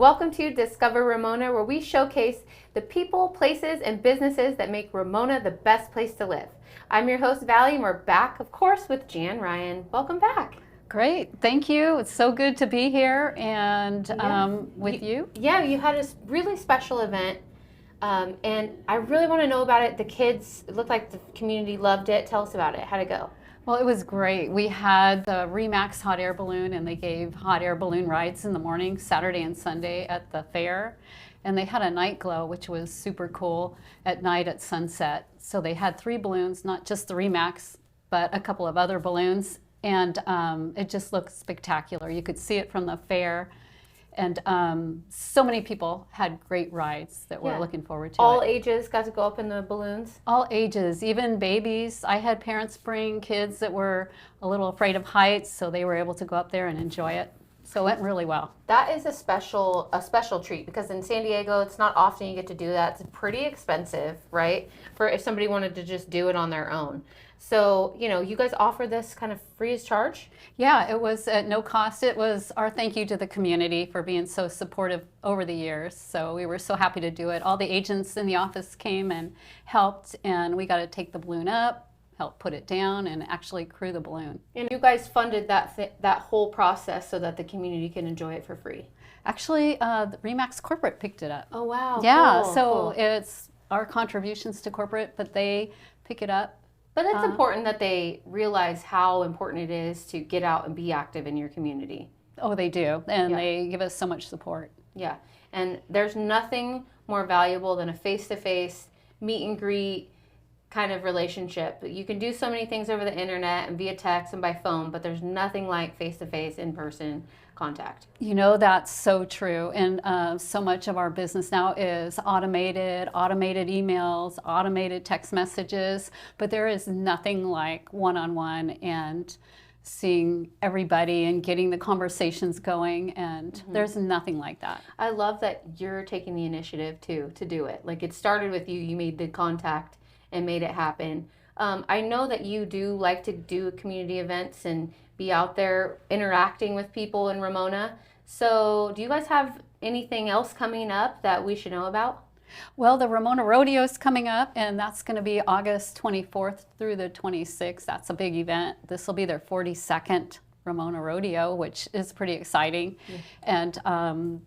Welcome to Discover Ramona, where we showcase the people, places, and businesses that make Ramona the best place to live. I'm your host, Valley, and we're back, of course, with Jan Ryan. Welcome back. Great, thank you. It's so good to be here and with you. Yeah, you had a really special event, and I really want to know about it. The kids, it looked like the community loved it. Tell us about it. How'd it go? Well, it was great. We had the Remax hot air balloon, and they gave hot air balloon rides in the morning, Saturday and Sunday at the fair. And they had a night glow, which was super cool, at night at sunset. So they had 3 balloons, not just the Remax, but a couple of other balloons. And it just looked spectacular. You could see it from the fair. And so many people had great rides that were looking forward to All it. ages got to go up in the balloons? All ages, even babies. I had parents bring kids that were a little afraid of heights, so they were able to go up there and enjoy it. So it went really well. That is a special treat, because in San Diego, it's not often you get to do that. It's pretty expensive, right? For if somebody wanted to just do it on their own. So, you know, you guys offer this kind of free as charge? Yeah, it was at no cost. It was our thank you to the community for being so supportive over the years. So we were so happy to do it. All the agents in the office came and helped, and we got to take the balloon up, help put it down, and actually crew the balloon. And you guys funded that whole process so that the community can enjoy it for free? Actually, the Remax Corporate picked it up. Oh, wow. Yeah, cool, so cool. It's our contributions to corporate, but they pick it up. But it's important that they realize how important it is to get out and be active in your community. Oh, they do, and they give us so much support. Yeah, and there's nothing more valuable than a face-to-face meet and greet kind of relationship. You can do so many things over the internet and via text and by phone, but there's nothing like face-to-face, in-person contact. You know, that's so true. And so much of our business now is automated emails, automated text messages, but there is nothing like one-on-one and seeing everybody and getting the conversations going, and there's nothing like that. I love that you're taking the initiative too to do it. Like, it started with you made the contact and made it happen. I know that you do like to do community events and be out there interacting with people in Ramona. So do you guys have anything else coming up that we should know about? Well, the Ramona Rodeo is coming up, and that's going to be August 24th through the 26th. That's a big event. This will be their 42nd Ramona Rodeo, which is pretty exciting. Yeah. And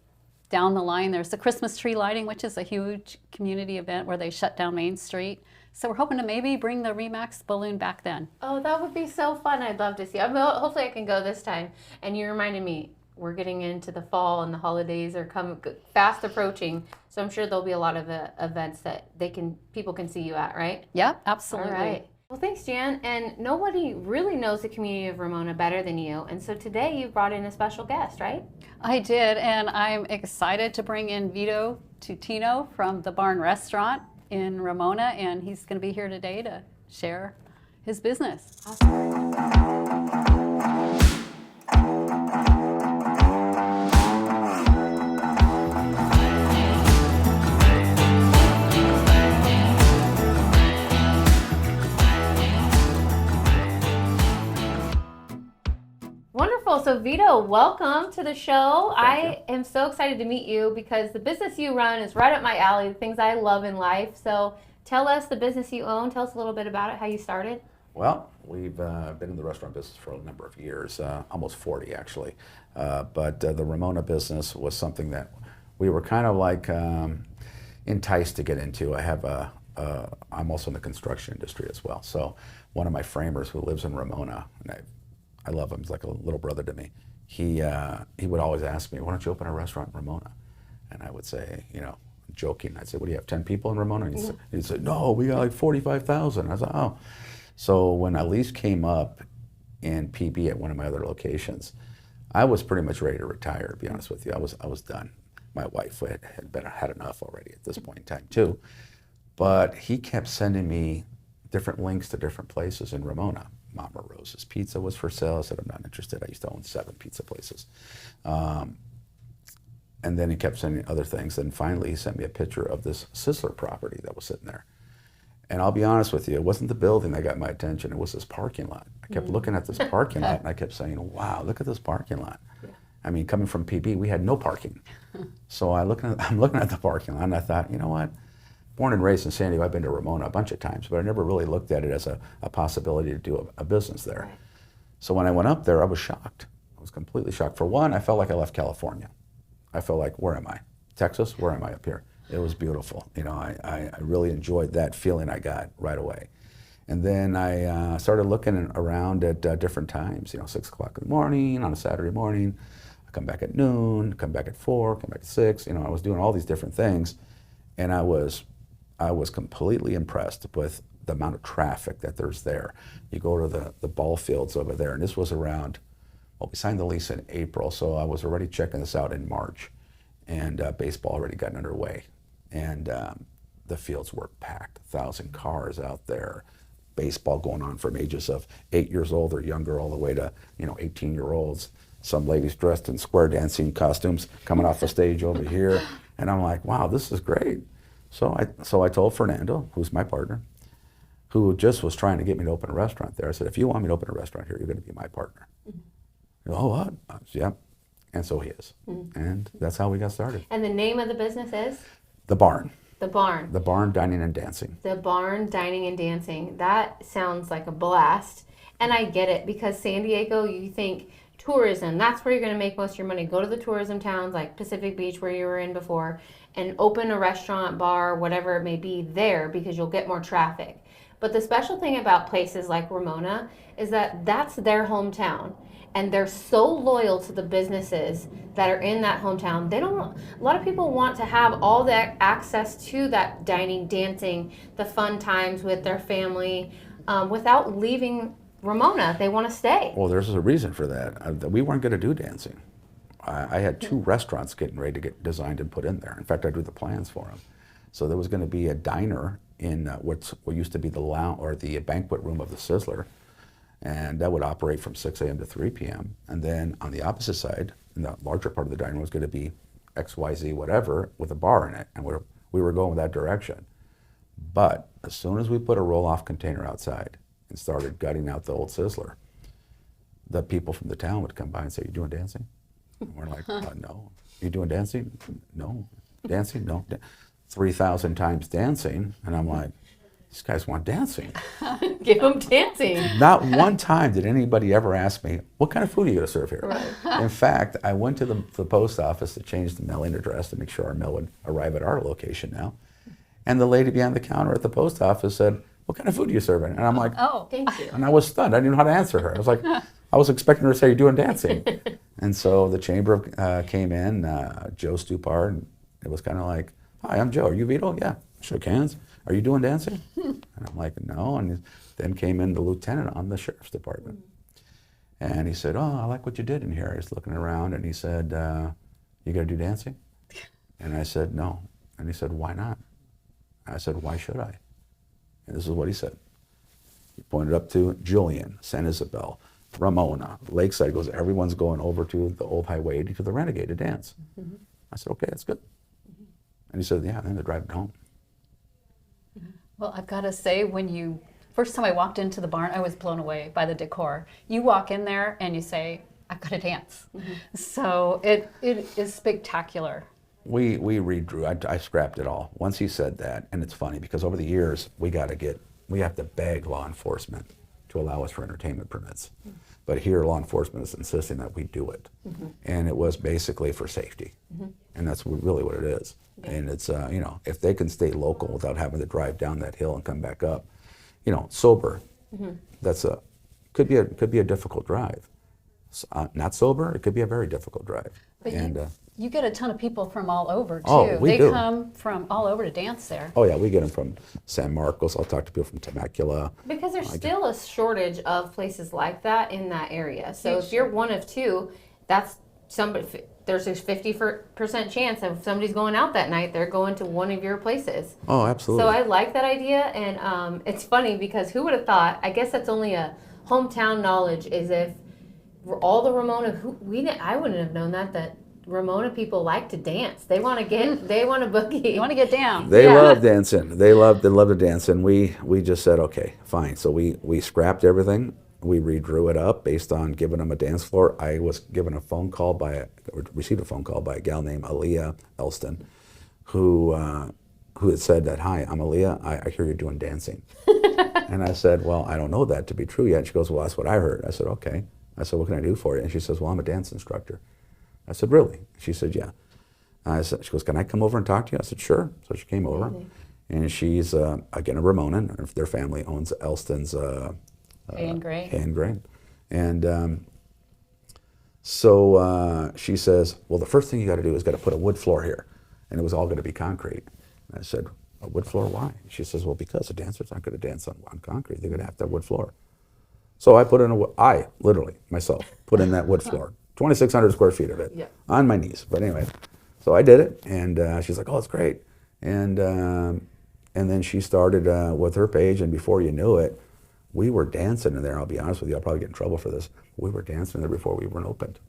down the line, there's the Christmas tree lighting, which is a huge community event where they shut down Main Street. So we're hoping to maybe bring the Remax balloon back then. Oh, that would be so fun. I'd love to see. Hopefully I can go this time. And you reminded me, we're getting into the fall and the holidays are fast approaching. So I'm sure there'll be a lot of events that people can see you at, right? Yeah, absolutely. All right. Well, thanks, Jan. And nobody really knows the community of Ramona better than you. And so today you brought in a special guest, right? I did, and I'm excited to bring in Vito Tutino from the Barn Restaurant in Ramona, and he's going to be here today to share his business. Awesome. Wonderful. So Vito, welcome to the show. I am so excited to meet you because the business you run is right up my alley, the things I love in life. So tell us the business you own. Tell us a little bit about it, how you started. Well, we've been in the restaurant business for a number of years, almost 40 actually. But the Ramona business was something that we were kind of like enticed to get into. I'm also in the construction industry as well. So one of my framers who lives in Ramona, and I love him. He's like a little brother to me. He would always ask me, "Why don't you open a restaurant in Ramona?" And I would say, you know, joking, I'd say, "What do you have? 10 people in Ramona?" And he'd say, "No, we got like 45,000." I was like, "Oh." So when a lease came up in PB at one of my other locations, I was pretty much ready to retire. To be honest with you, I was done. My wife had enough already at this point in time too. But he kept sending me different links to different places in Ramona. Mama Rose's Pizza was for sale. I said, I'm not interested. I used to own 7 pizza places. And then he kept sending other things. And finally, he sent me a picture of this Sizzler property that was sitting there. And I'll be honest with you, it wasn't the building that got my attention. It was this parking lot. I kept looking at this parking lot, and I kept saying, wow, look at this parking lot. Yeah. I mean, coming from PB, we had no parking. So I'm looking at the parking lot, and I thought, you know what? Born and raised in San Diego, I've been to Ramona a bunch of times, but I never really looked at it as a possibility to do a business there. So when I went up there, I was shocked. I was completely shocked. For one, I felt like I left California. I felt like, where am I? Texas? Where am I up here? It was beautiful. You know, I really enjoyed that feeling I got right away. And then I started looking around at different times, you know, 6 o'clock in the morning, on a Saturday morning. I come back at noon, come back at 4, come back at 6. You know, I was doing all these different things. And I was completely impressed with the amount of traffic that there's there. You go to the ball fields over there, and this was around, well, we signed the lease in April, so I was already checking this out in March. And baseball already gotten underway. And the fields were packed, 1,000 cars out there. Baseball going on from ages of 8 years old or younger all the way to, you know, 18-year-olds. Some ladies dressed in square dancing costumes coming off the stage over here. And I'm like, wow, this is great. So I told Fernando, who's my partner, who just was trying to get me to open a restaurant there. I said, if you want me to open a restaurant here, you're going to be my partner. Mm-hmm. Oh, what? Yeah. And so he is. Mm-hmm. And that's how we got started. And the name of the business is? The Barn. The Barn. The Barn Dining and Dancing. The Barn Dining and Dancing. That sounds like a blast. And I get it, because San Diego, you think tourism, that's where you're going to make most of your money. Go to the tourism towns like Pacific Beach, where you were in before, and open a restaurant, bar, whatever it may be there, because you'll get more traffic. But the special thing about places like Ramona is that that's their hometown. And they're so loyal to the businesses that are in that hometown. A lot of people want to have all that access to that dining, dancing, the fun times with their family, without leaving Ramona. They want to stay. Well, there's a reason for that. We weren't going to do dancing. I had 2 restaurants getting ready to get designed and put in there. In fact, I drew the plans for them. So there was going to be a diner in what used to be the lounge or the banquet room of the Sizzler. And that would operate from 6 a.m. to 3 p.m. And then on the opposite side, in the larger part of the dining room, was going to be XYZ whatever with a bar in it. And we were going that direction. But as soon as we put a roll-off container outside and started gutting out the old Sizzler, the people from the town would come by and say, "You doing dancing?" And we're like, "No." "You doing dancing?" "No." "Dancing?" "No." 3,000 times dancing. And I'm like, these guys want dancing. Give them dancing. Not one time did anybody ever ask me, what kind of food are you going to serve here? Right. In fact, I went to the post office to change the mailing address to make sure our mail would arrive at our location now. And the lady behind the counter at the post office said, what kind of food are you serving? And I'm like, oh, thank you. And I was stunned. I didn't know how to answer her. I was like, I was expecting her to say, you're doing dancing. And so the chamber came in, Joe Stupar, and it was kind of like, hi, I'm Joe. Are you Vito? Yeah. Shook hands. Are you doing dancing? And I'm like, no. And then came in the lieutenant on the sheriff's department. And he said, oh, I like what you did in here. He's looking around and he said, you gonna do dancing? And I said, no. And he said, why not? I said, why should I? And this is what he said. He pointed up to Julian, San Isabel, Ramona, Lakeside. He goes, everyone's going over to the old Highway 80 to the Renegade to dance. Mm-hmm. I said, okay, that's good. Mm-hmm. And he said, yeah, then they're driving home. Well, I've got to say, first time I walked into the barn, I was blown away by the decor. You walk in there and you say, I've got to dance. Mm-hmm. So it is spectacular. We redrew, I scrapped it all. Once he said that, and it's funny because over the years, we have to beg law enforcement to allow us for entertainment permits. Mm-hmm. But here, law enforcement is insisting that we do it. Mm-hmm. And it was basically for safety. Mm-hmm. And that's really what it is. Yeah. And it's, if they can stay local without having to drive down that hill and come back up, sober, mm-hmm. Could be a difficult drive. Not sober, it could be a very difficult drive. But you get a ton of people from all over, too. Oh, we do. They come from all over to dance there. Oh, yeah, we get them from San Marcos. I'll talk to people from Temecula. Because there's still a shortage of places like that in that area. So if you're one of 2, that's somebody. There's a 50% chance of if somebody's going out that night, they're going to one of your places. Oh, absolutely. So I like that idea, and it's funny because who would have thought? I guess that's only a hometown knowledge. Is if all the Ramona, I wouldn't have known that Ramona people like to dance. They want to boogie. They want to get down. They love dancing. They love to dance, and we just said, okay, fine. So we scrapped everything. We redrew it up based on giving them a dance floor. I was given a phone call received a phone call by a gal named Aaliyah Elston, who had said that, "Hi, I'm Aaliyah. I hear you're doing dancing." And I said, "Well, I don't know that to be true yet." She goes, "Well, that's what I heard." I said, "Okay." I said, "What can I do for you?" And she says, "Well, I'm a dance instructor." I said, "Really?" She said, "Yeah." She goes, "Can I come over and talk to you?" I said, "Sure." So she came over, and she's again a Ramona. Their family owns Elston's Hay and Gray. Hay and Gray, and so she says, "Well, the first thing you got to do is got to put a wood floor here," and it was all going to be concrete. And I said, "A wood floor? Why?" She says, "Well, because the dancers aren't going to dance on concrete. They're going to have to have wood floor." So I put in I literally myself put in that wood floor, 2,600 square feet of it, on my knees. But anyway, so I did it, and she's like, "Oh, it's great," and then she started with her page, and before you knew it, we were dancing in there. I'll be honest with you, I'll probably get in trouble for this. We were dancing there before we weren't opened.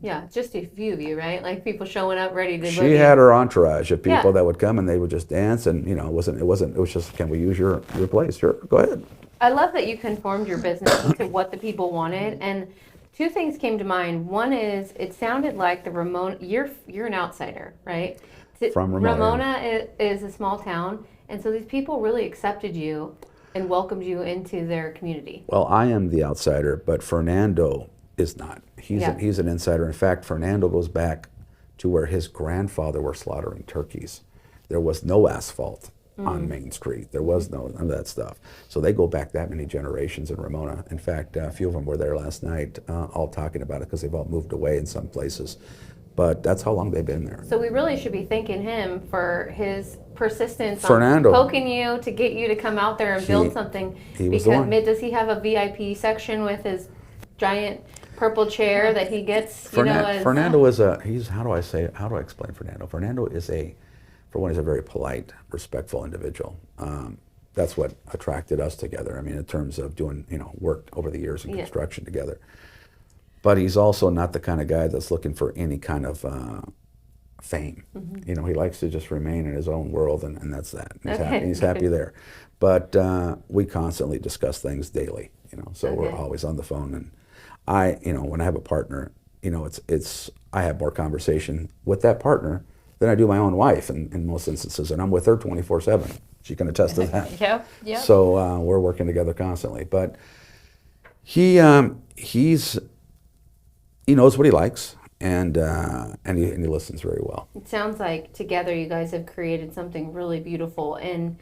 Yeah, just a few of you, right? Like people showing up ready to. She had her entourage of people that would come, and they would just dance, and it was just, "Can we use your place?" "Sure, go ahead." I love that you conformed your business to what the people wanted, and two things came to mind. One is it sounded like the Ramona. You're an outsider, right? From Ramona. Ramona is a small town, and so these people really accepted you and welcomed you into their community. Well, I am the outsider, but Fernando is not. He's an insider. In fact, Fernando goes back to where his grandfather were slaughtering turkeys. There was no asphalt on Main Street. There was none of that stuff. So they go back that many generations in Ramona. In fact, a few of them were there last night, all talking about it because they've all moved away in some places. But that's how long they've been there. So we really should be thanking him for his persistence Fernando. on poking you to get you to come out there and build something. He was the one. Does he have a VIP section with his giant purple chair that he gets? Fernando is how do I explain Fernando? Fernando is for one, he's a very polite, respectful individual. That's what attracted us together. I mean, in terms of doing, work over the years in construction together. But he's also not the kind of guy that's looking for any kind of fame. He likes to just remain in his own world, and that's that. He's happy there. But we constantly discuss things daily, so we're always on the phone. And when I have a partner, I have more conversation with that partner than I do my own wife in most instances, and I'm with her 24/7. She can attest to that. Yep. So we're working together constantly. But he knows what he likes, and he listens very well. It sounds like together you guys have created something really beautiful. And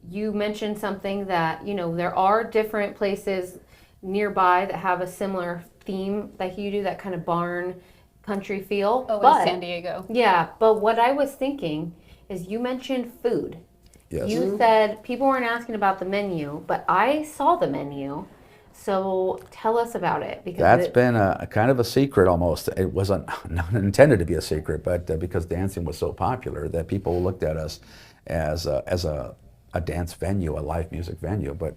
you mentioned something that, there are different places nearby that have a similar theme like you do, that kind of barn country feel. In San Diego. Yeah, but what I was thinking is you mentioned food. Yes. You said people weren't asking about the menu, but I saw the menu. So tell us about it. Because that's been a kind of a secret almost. It wasn't not intended to be a secret, but because dancing was so popular that people looked at us as a dance venue, a live music venue. But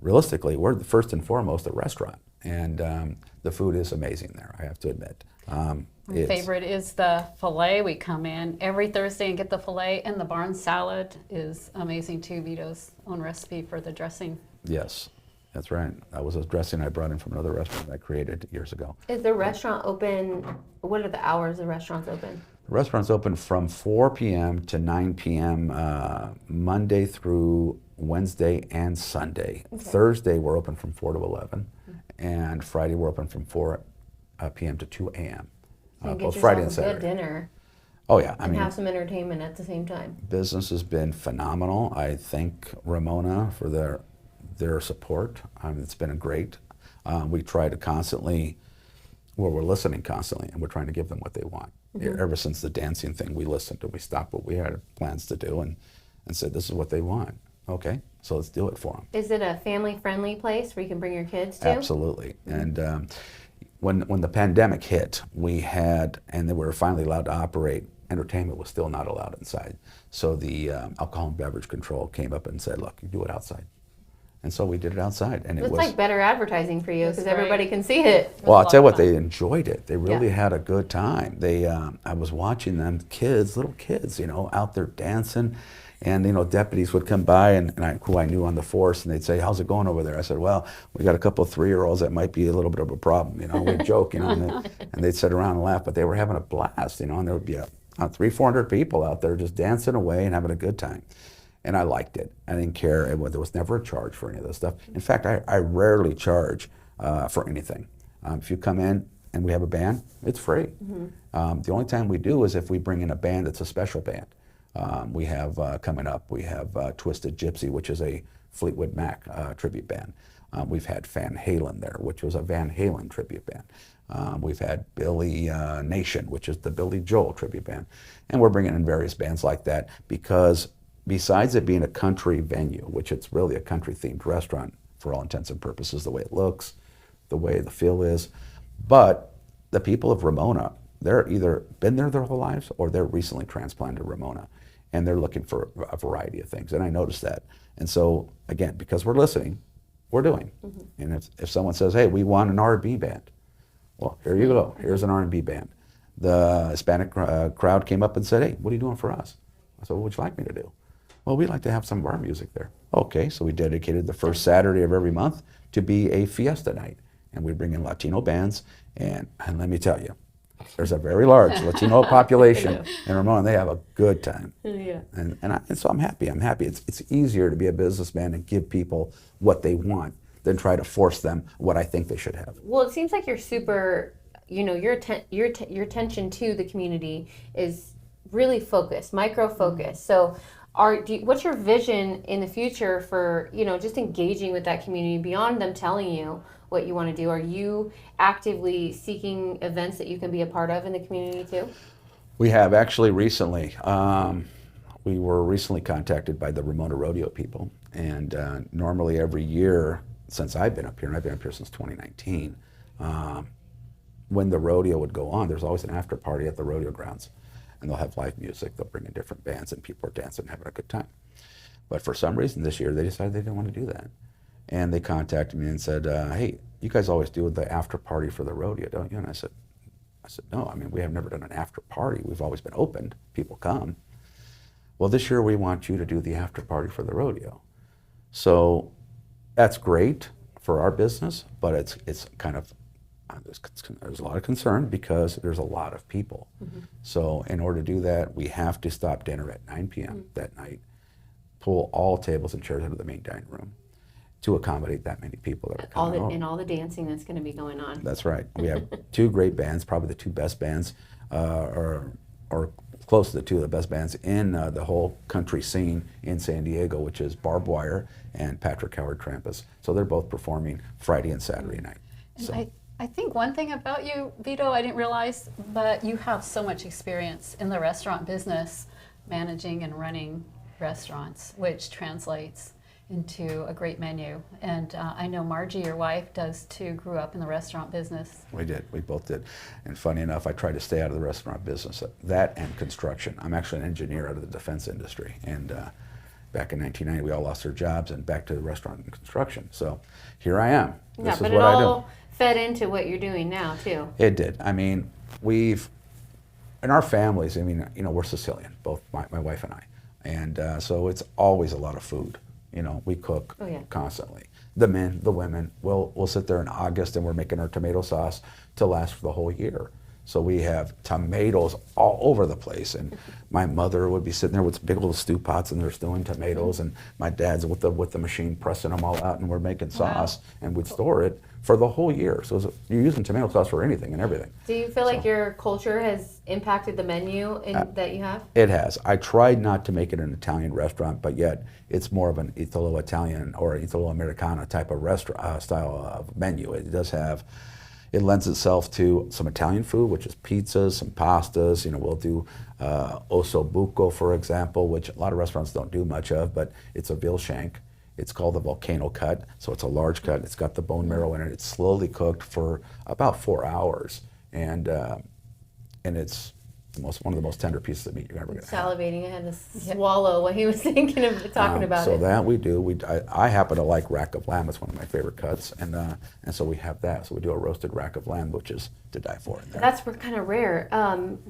realistically, we're first and foremost a restaurant, and the food is amazing there, I have to admit. My favorite is the filet. We come in every Thursday and get the filet, and the barn salad is amazing too. Vito's own recipe for the dressing. Yes. That's right. That was a dressing I brought in from another restaurant I created years ago. Is the restaurant open? What are the hours the restaurant's open? The restaurant's open from 4 p.m. to 9 p.m. Monday through Wednesday and Sunday. Okay. Thursday we're open from 4 to 11, and Friday we're open from 4 p.m. to 2 a.m. So both Friday and Saturday. Good dinner. Oh yeah, and have some entertainment at the same time. Business has been phenomenal. I thank Ramona for their support. It's been great. We try to constantly, we're listening constantly, and we're trying to give them what they want. Ever since the dancing thing, we listened and we stopped what we had plans to do and said, this is what they want. Okay, so let's do it for them. Is it a family-friendly place where you can bring your kids to? Absolutely. And when the pandemic hit, and they were finally allowed to operate, entertainment was still not allowed inside. So the alcohol and beverage control came up and said, look, you do it outside. And so we did it outside, and it was like better advertising for you because everybody can see it. Well, I'll tell you what, they enjoyed it. They really had a good time. I was watching them, little kids, out there dancing, And deputies would come by who I knew on the force, and they'd say, "How's it going over there?" I said, "Well, we got a couple of 3-year-olds that might be a little bit of a problem." We'd joke, and they'd sit around and laugh, but they were having a blast, and there would be 300-400 people out there just dancing away and having a good time. And I liked it. I didn't care. There was never a charge for any of this stuff. In fact, I rarely charge for anything. If you come in and we have a band, it's free. The only time we do is if we bring in a band that's a special band. We have coming up, we have Twisted Gypsy, which is a Fleetwood Mac tribute band. We've had Van Halen there, which was a Van Halen tribute band. We've had Billy Nation, which is the Billy Joel tribute band. And we're bringing in various bands like that because besides it being a country venue, which it's really a country-themed restaurant for all intents and purposes, the way it looks, the way the feel is, but the people of Ramona, they're either been there their whole lives or they're recently transplanted to Ramona, and they're looking for a variety of things, and I noticed that. And so, again, because we're listening, we're doing. And if someone says, "Hey, we want an R&B band," well, here you go. Here's an R&B band. The Hispanic crowd came up and said, "Hey, what are you doing for us?" I said, "What would you like me to do?" "Well, we'd like to have some of our music there." Okay, so we dedicated the first Saturday of every month to be a fiesta night. And we bring in Latino bands, and let me tell you, there's a very large Latino population in Ramona, and they have a good time. And so I'm happy. It's easier to be a businessman and give people what they want than try to force them what I think they should have. Well, it seems like you're super, your attention to the community is really focused, micro focused. So what's your vision in the future for, just engaging with that community beyond them telling you what you want to do? Are you actively seeking events that you can be a part of in the community too? We have actually recently. We were recently contacted by the Ramona Rodeo people, and normally every year since I've been up here, and I've been up here since 2019, when the rodeo would go on, there's always an after party at the rodeo grounds. And they'll have live music, they'll bring in different bands, and people are dancing and having a good time. But for some reason this year, they decided they didn't want to do that. And they contacted me and said, "Hey, you guys always do the after party for the rodeo, don't you?" And I said, "No, we have never done an after party. We've always been open, people come." "Well, this year we want you to do the after party for the rodeo." So that's great for our business, but it's kind of, there's a lot of concern because there's a lot of people. So in order to do that, we have to stop dinner at 9 p.m. that night, pull all tables and chairs into the main dining room to accommodate that many people that are coming over. And all the dancing that's going to be going on. That's right. We have 2 great bands, probably the 2 best bands, or close to the 2 of the best bands in the whole country scene in San Diego, which is Barbed Wire and Patrick Howard Trampus. So they're both performing Friday and Saturday night. So. I think one thing about you, Vito, I didn't realize, but you have so much experience in the restaurant business, managing and running restaurants, which translates into a great menu. And I know Margie, your wife, does too, grew up in the restaurant business. We did, we both did. And funny enough, I tried to stay out of the restaurant business, that and construction. I'm actually an engineer out of the defense industry. And back in 1990, we all lost our jobs and back to the restaurant and construction. So here I am. This is what I do. Fed into what you're doing now too. It did. We've, in our families, we're Sicilian, both my wife and I. And so it's always a lot of food. We cook constantly. The men, the women, we'll sit there in August and we're making our tomato sauce to last for the whole year. So we have tomatoes all over the place, and my mother would be sitting there with big little stew pots, and they're stewing tomatoes, and my dad's with the machine pressing them all out, and we're making sauce, and we'd store it for the whole year. So you're using tomato sauce for anything and everything. Do you feel like your culture has impacted the menu that you have? It has. I tried not to make it an Italian restaurant, but yet it's more of an Italo-Italian or Italo-Americana type of restaurant style of menu. It does have. It lends itself to some Italian food, which is pizzas, some pastas. We'll do osso buco, for example, which a lot of restaurants don't do much of, but it's a veal shank. It's called the volcano cut, so it's a large cut. It's got the bone marrow in it. It's slowly cooked for about 4 hours, and it's one of the most tender pieces of meat you're ever going to have. Salivating, I had to swallow what he was thinking of talking about. So that we do. I happen to like rack of lamb. It's one of my favorite cuts, and so we have that. So we do a roasted rack of lamb, which is to die for. In there. That's kind of rare.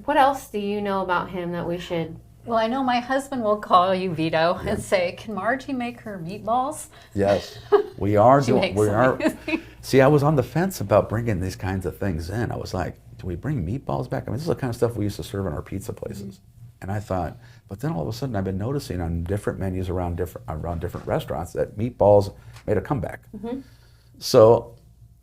What else do you know about him that we should Well, I know my husband will call you, Vito, and say, "Can Margie make her meatballs?" Yes, we are She doing. makes We them are. amazing. See, I was on the fence about bringing these kinds of things in. I was like, do we bring meatballs back? I mean, this is the kind of stuff we used to serve in our pizza places. And I thought, but then all of a sudden, I've been noticing on different menus around different restaurants that meatballs made a comeback. So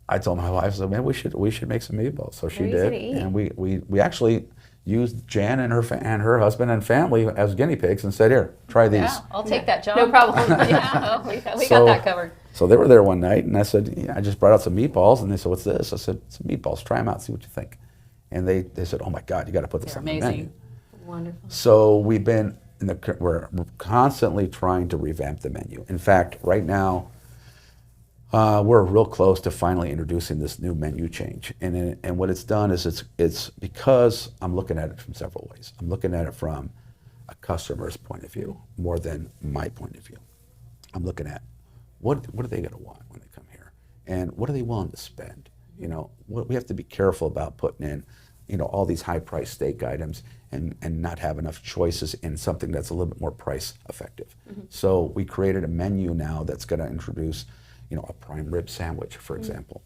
I told my wife, I said, man, we should make some meatballs. So she They're easy did, to eat. and we actually used Jan and her husband and family as guinea pigs and said, here, try these. Yeah, I'll take that job. No problem. Yeah, we got So- that covered. So they were there one night, and I said, yeah, I just brought out some meatballs, and they said, what's this? I said, some meatballs. Try them out, see what you think. And they said, oh my God, you got to put this They're on the menu. amazing. Wonderful. So we're constantly trying to revamp the menu. In fact, right now, we're real close to finally introducing this new menu change. And what it's done is it's because I'm looking at it from several ways. I'm looking at it from a customer's point of view more than my point of view. I'm looking at what are they going to want when they come here, and what are they willing to spend. You know, we have to be careful about putting in, you know, all these high-priced steak items and not have enough choices in something that's a little bit more price effective. So we created a menu now that's going to introduce, you know, a prime rib sandwich, for example.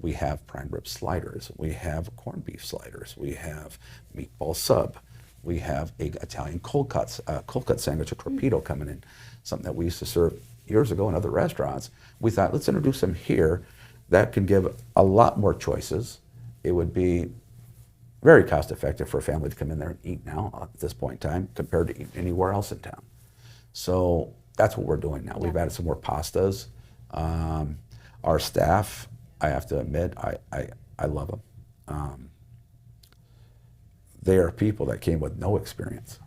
We have prime rib sliders. We have corned beef sliders. We have meatball sub. We have a Italian cold cut sandwich, a torpedo coming in, something that we used to serve years ago in other restaurants. We thought, let's introduce them here. That can give a lot more choices. It would be very cost effective for a family to come in there and eat now at this point in time compared to eating anywhere else in town. So that's what we're doing now. We've added some more pastas. Our staff, I have to admit, I love them. They are people that came with no experience,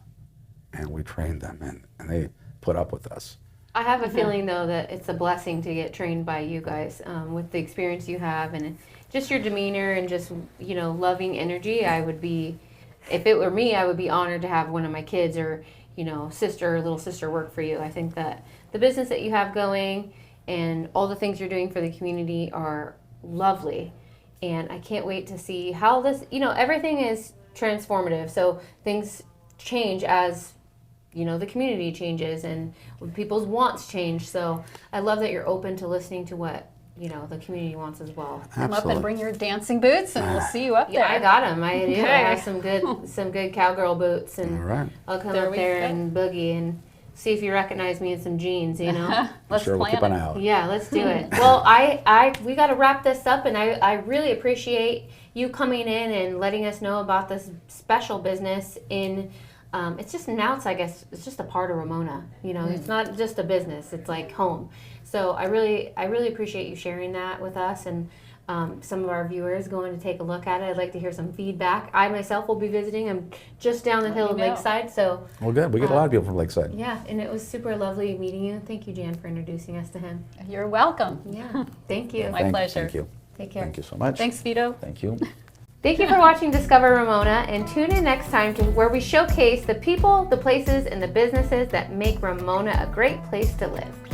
and we trained them, and they put up with us. I have a feeling though that it's a blessing to get trained by you guys with the experience you have and just your demeanor and just, you know, loving energy. I would be, if it were me, I would be honored to have one of my kids or, you know, sister or little sister work for you. I think that the business that you have going and all the things you're doing for the community are lovely, and I can't wait to see how this, you know, everything is transformative, so things change as, you know, the community changes and when people's wants change. So I love that you're open to listening to what, you know, the community wants as well. Come up and bring your dancing boots, and we'll see you up there. Yeah, I got them. I do. Okay. I have some good cowgirl boots, and All right. I'll come There up we there go. and boogie and see if you recognize me in some jeans. You know. Let's Sure, we'll plan keep an eye it. out. Yeah, let's do it. Well, we got to wrap this up, and I really appreciate you coming in and letting us know about this special business in. It's just now. I guess it's just a part of Ramona. You know, it's not just a business. It's like home. So I really appreciate you sharing that with us and some of our viewers going to take a look at it. I'd like to hear some feedback. I myself will be visiting. I'm just down the hill me of know. Lakeside, so Well, good. We get a lot of people from Lakeside. yeah. And it was super lovely meeting you. Thank you, Jan, for introducing us to him. You're welcome. Yeah, thank you. My pleasure. Thank you. Take care. Thank you so much. Thanks, Vito. Thank you. Thank you for watching Discover Ramona, and tune in next time to where we showcase the people, the places, and the businesses that make Ramona a great place to live.